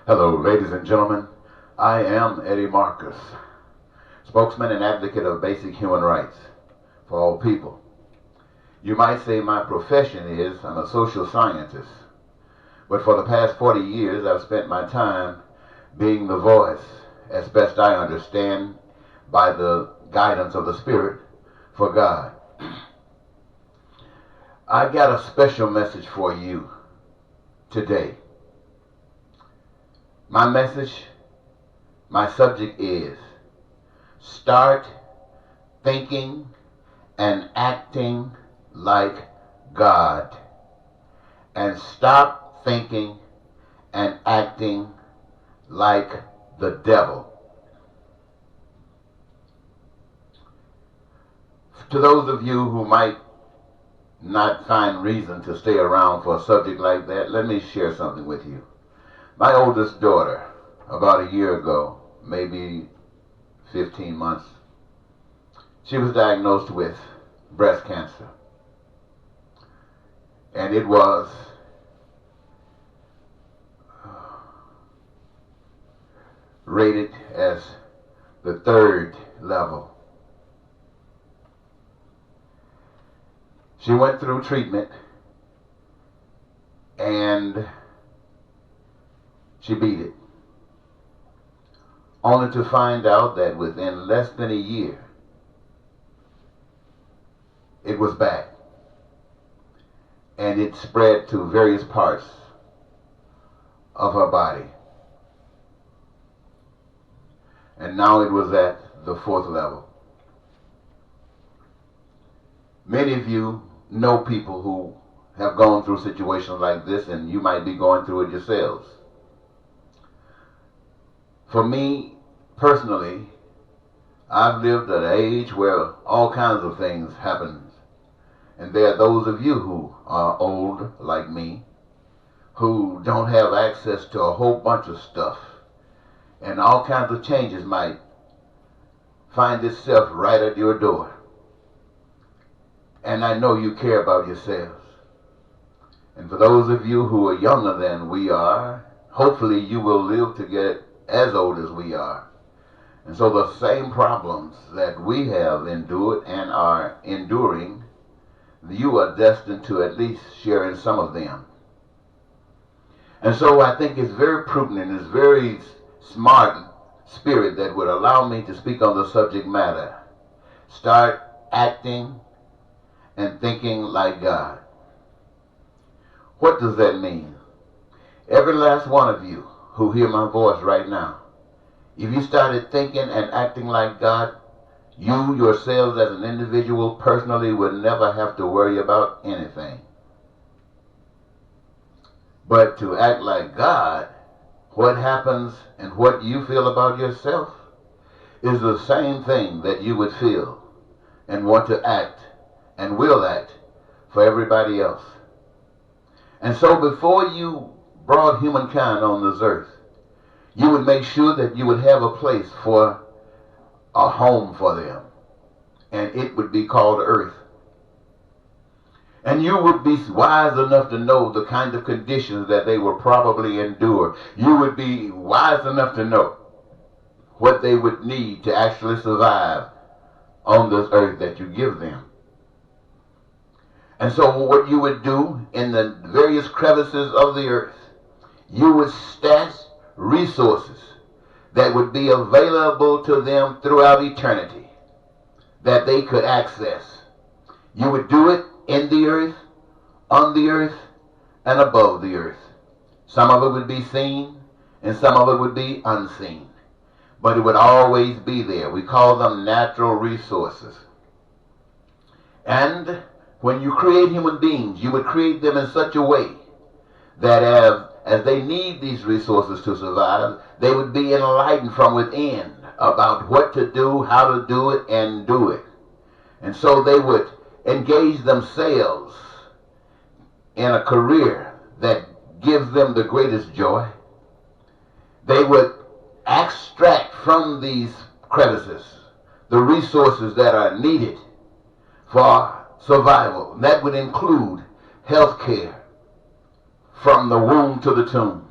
Hello, ladies and gentlemen. I am Eddie Marcus, spokesman and advocate of basic human rights for all people. You might say my profession is I'm a social scientist, but for the past 40 years I've spent my time being the voice, as best I understand, by the guidance of the Spirit, for God. I got a special message for you today. My message, my subject is start thinking and acting like God, and stop thinking and acting like the devil. To those of you who might not find reason to stay around for a subject like that, let me share something with you. My oldest daughter, about a year ago, maybe 15 months, she was diagnosed with breast cancer. And it was rated as the 3rd level. She went through treatment and she beat it, only to find out that within less than a year, it was back. And it spread to various parts of her body. And now it was at the 4th level. Many of you know people who have gone through situations like this, and you might be going through it yourselves. For me, personally, I've lived at an age where all kinds of things happen. And there are those of you who are old, like me, who don't have access to a whole bunch of stuff. And all kinds of changes might find itself right at your door. And I know you care about yourselves. And for those of you who are younger than we are, hopefully you will live to get as old as we are. And so the same problems that we have endured and are enduring, you are destined to at least share in some of them. And so I think it's very prudent and it's very smart spirit that would allow me to speak on the subject matter. Start acting and thinking like God. What does that mean? Every last one of you who hear my voice right now, if you started thinking and acting like God, you yourselves as an individual personally would never have to worry about anything. But to act like God, what happens and what you feel about yourself is the same thing that you would feel and want to act and will act for everybody else. And so before you brought humankind on this earth, you would make sure that you would have a place for a home for them. And it would be called earth. And you would be wise enough to know the kind of conditions that they will probably endure. You would be wise enough to know what they would need to actually survive on this earth that you give them. And so what you would do in the various crevices of the earth, you would stash resources that would be available to them throughout eternity that they could access. You would do it in the earth, on the earth, and above the earth. Some of it would be seen, and some of it would be unseen. But it would always be there. We call them natural resources. And when you create human beings, you would create them in such a way that as they need these resources to survive, they would be enlightened from within about what to do, how to do it, and do it. And so they would engage themselves in a career that gives them the greatest joy. They would extract from these crevices the resources that are needed for survival. And that would include health care from the womb to the tomb.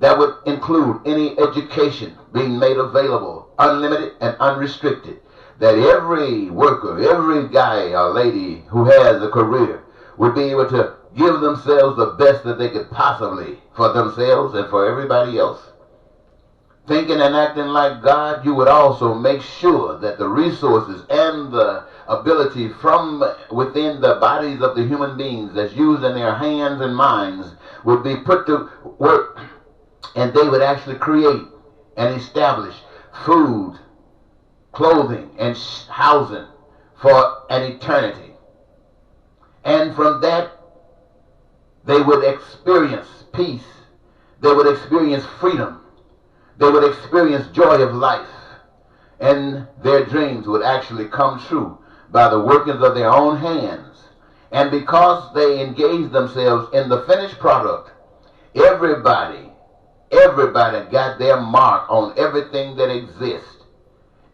That would include any education being made available, unlimited and unrestricted. That every worker, every guy or lady who has a career would be able to give themselves the best that they could possibly for themselves and for everybody else. Thinking and acting like God, you would also make sure that the resources and the ability from within the bodies of the human beings that's used in their hands and minds would be put to work, and they would actually create and establish food, clothing, and housing for an eternity. And from that, they would experience peace. They would experience freedom. They would experience joy of life. And their dreams would actually come true by the workings of their own hands. And because they engaged themselves in the finished product, everybody got their mark on everything that exists.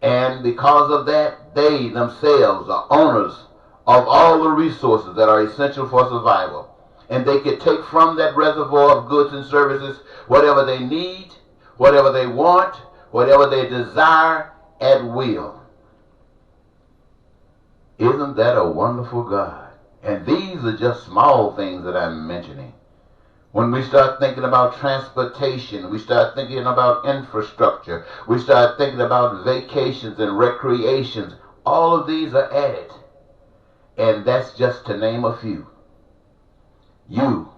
And because of that, they themselves are owners of all the resources that are essential for survival. And they could take from that reservoir of goods and services whatever they need, whatever they want, whatever they desire at will. Isn't that a wonderful God? And these are just small things that I'm mentioning. When we start thinking about transportation, we start thinking about infrastructure, we start thinking about vacations and recreations, all of these are added. And that's just to name a few. You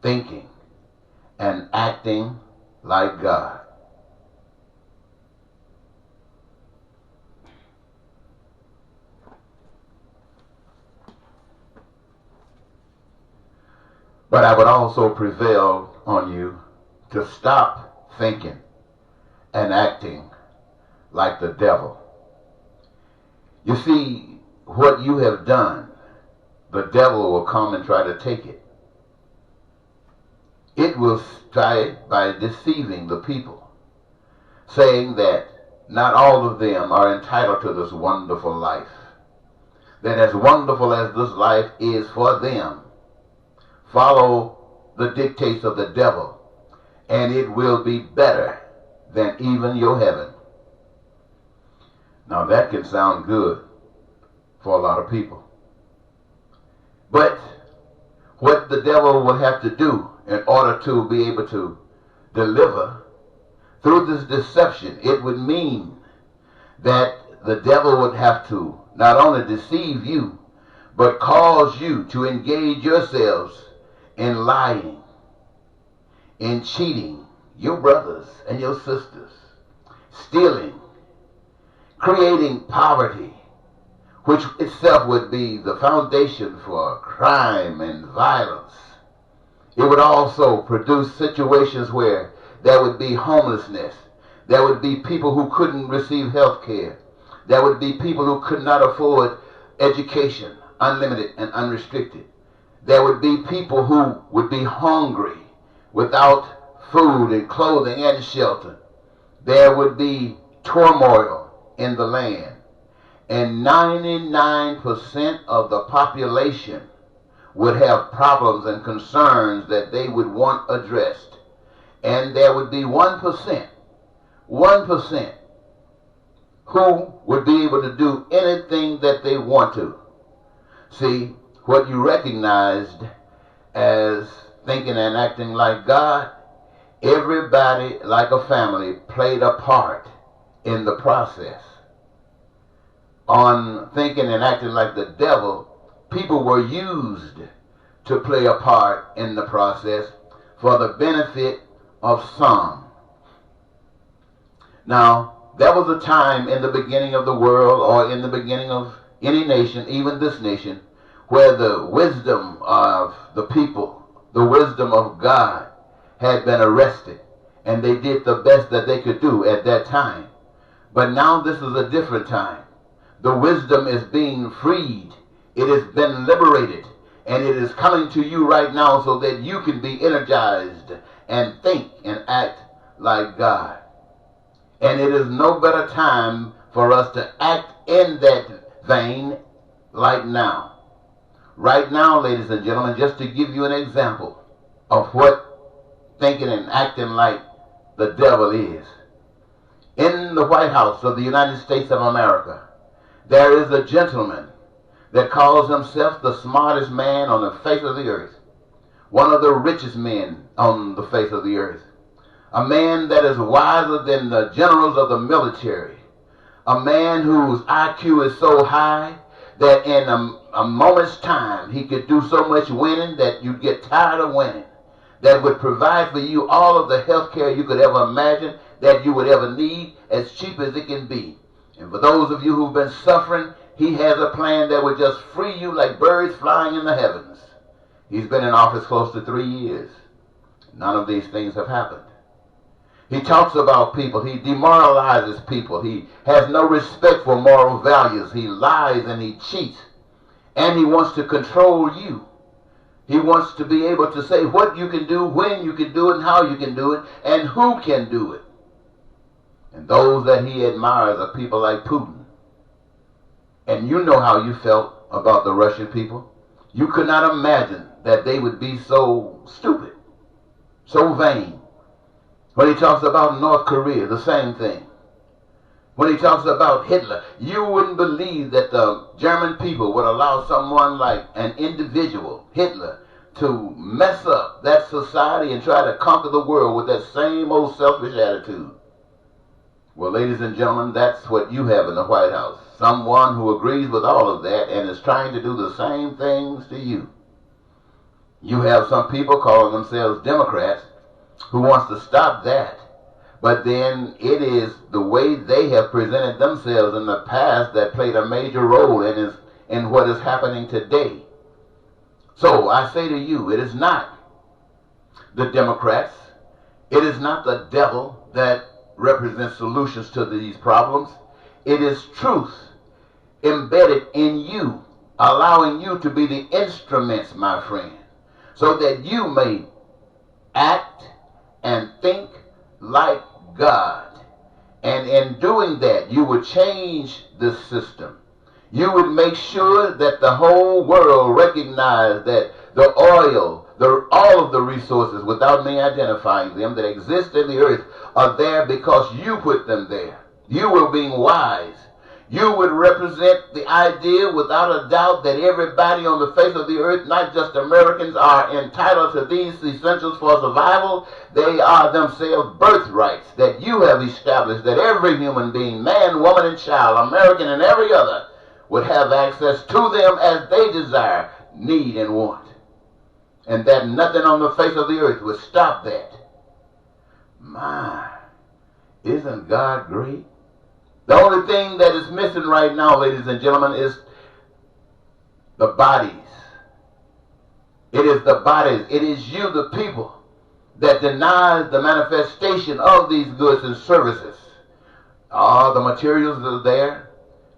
thinking and acting like God. But I would also prevail on you to stop thinking and acting like the devil. You see, what you have done, the devil will come and try to take it. It will try it by deceiving the people, saying that not all of them are entitled to this wonderful life. That as wonderful as this life is for them, follow the dictates of the devil, and it will be better than even your heaven. Now that can sound good for a lot of people. But what the devil will have to do in order to be able to deliver through this deception, it would mean that the devil would have to not only deceive you, but cause you to engage yourselves in lying, in cheating your brothers and your sisters, stealing, creating poverty, which itself would be the foundation for crime and violence. It would also produce situations where there would be homelessness. There would be people who couldn't receive health care. There would be people who could not afford education, unlimited and unrestricted. There would be people who would be hungry without food and clothing and shelter. There would be turmoil in the land. And 99% of the population would have problems and concerns that they would want addressed. And there would be 1% who would be able to do anything that they want to. See, what you recognized as thinking and acting like God, everybody, like a family, played a part in the process. On thinking and acting like the devil, people were used to play a part in the process for the benefit of some. Now, there was a time in the beginning of the world, or in the beginning of any nation, even this nation, where the wisdom of the people, the wisdom of God, had been arrested, and they did the best that they could do at that time. But now this is a different time. The wisdom is being freed. It has been liberated, and it is coming to you right now so that you can be energized and think and act like God. And it is no better time for us to act in that vein like now. Right now, ladies and gentlemen, just to give you an example of what thinking and acting like the devil is. In the White House of the United States of America, there is a gentleman that calls himself the smartest man on the face of the earth, one of the richest men on the face of the earth, a man that is wiser than the generals of the military, a man whose IQ is so high that in a moment's time he could do so much winning that you'd get tired of winning, that would provide for you all of the health care you could ever imagine, that you would ever need, as cheap as it can be. And for those of you who've been suffering, he has a plan that would just free you like birds flying in the heavens. He's been in office close to 3 years. None of these things have happened. He talks about people. He demoralizes people. He has no respect for moral values. He lies and he cheats. And he wants to control you. He wants to be able to say what you can do, when you can do it, and how you can do it, and who can do it. And those that he admires are people like Putin. And you know how you felt about the Russian people. You could not imagine that they would be so stupid, so vain. When he talks about North Korea, the same thing. When he talks about Hitler, you wouldn't believe that the German people would allow someone like an individual, Hitler, to mess up that society and try to conquer the world with that same old selfish attitude. Well, ladies and gentlemen, that's what you have in the White House. Someone who agrees with all of that and is trying to do the same things to you. You have some people calling themselves Democrats who wants to stop that. But then it is the way they have presented themselves in the past that played a major role in what is happening today. So I say to you, it is not the Democrats, it is not the devil that represents solutions to these problems. It is truth embedded in you, allowing you to be the instruments, my friend, so that you may act and think like God. And in doing that, you would change the system. You would make sure that the whole world recognized that the oil, all of the resources, without me identifying them, that exist in the earth are there because you put them there. You were being wise. You would represent the idea without a doubt that everybody on the face of the earth, not just Americans, are entitled to these essentials for survival. They are themselves birthrights that you have established, that every human being, man, woman, and child, American and every other, would have access to them as they desire, need, and want. And that nothing on the face of the earth would stop that. My, isn't God great? The only thing that is missing right now, ladies and gentlemen, is the bodies. It is the bodies. It is you, the people, that denies the manifestation of these goods and services. All the materials are there.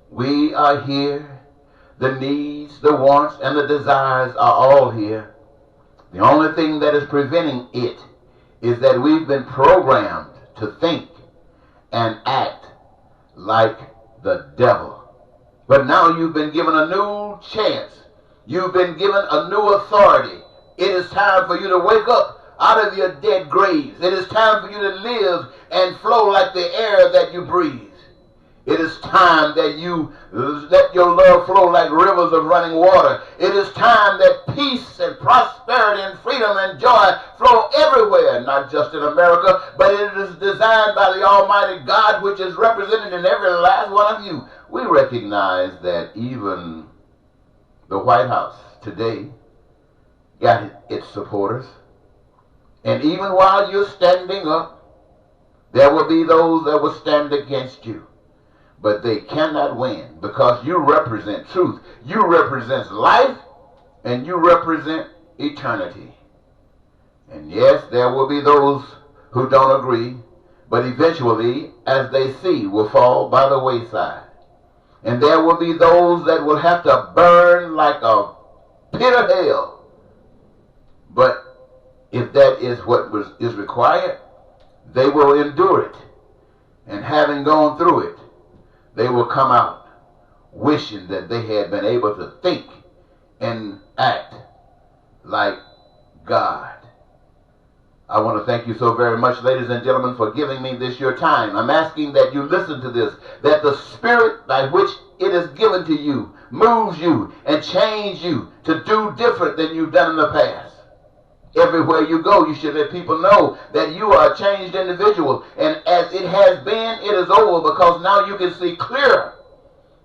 We are here. The needs, the wants, and the desires are all here. The only thing that is preventing it is that we've been programmed to think and act like the devil. But now you've been given a new chance. You've been given a new authority. It is time for you to wake up out of your dead graves. It is time for you to live and flow like the air that you breathe. It is time that you let your love flow like rivers of running water. It is time that peace and prosperity and freedom and joy flow everywhere, not just in America, but it is designed by the Almighty God, which is represented in every last one of you. We recognize that even the White House today got its supporters. And even while you're standing up, there will be those that will stand against you. But they cannot win because you represent truth. You represent life and you represent eternity. And yes, there will be those who don't agree, but eventually, as they see, will fall by the wayside. And there will be those that will have to burn like a pit of hell. But if that is what is required, they will endure it. And having gone through it, they will come out wishing that they had been able to think and act like God. I want to thank you so very much, ladies and gentlemen, for giving me this your time. I'm asking that you listen to this, that the spirit by which it is given to you moves you and changes you to do different than you've done in the past. Everywhere you go, you should let people know that you are a changed individual. And as it has been, it is over, because now you can see clearer.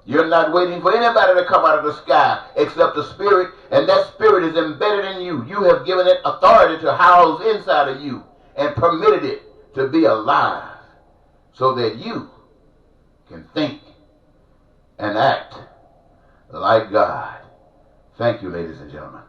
You're not waiting for anybody to come out of the sky except the Spirit, and that Spirit is embedded in you. You have given it authority to house inside of you and permitted it to be alive so that you can think and act like God. Thank you, ladies and gentlemen.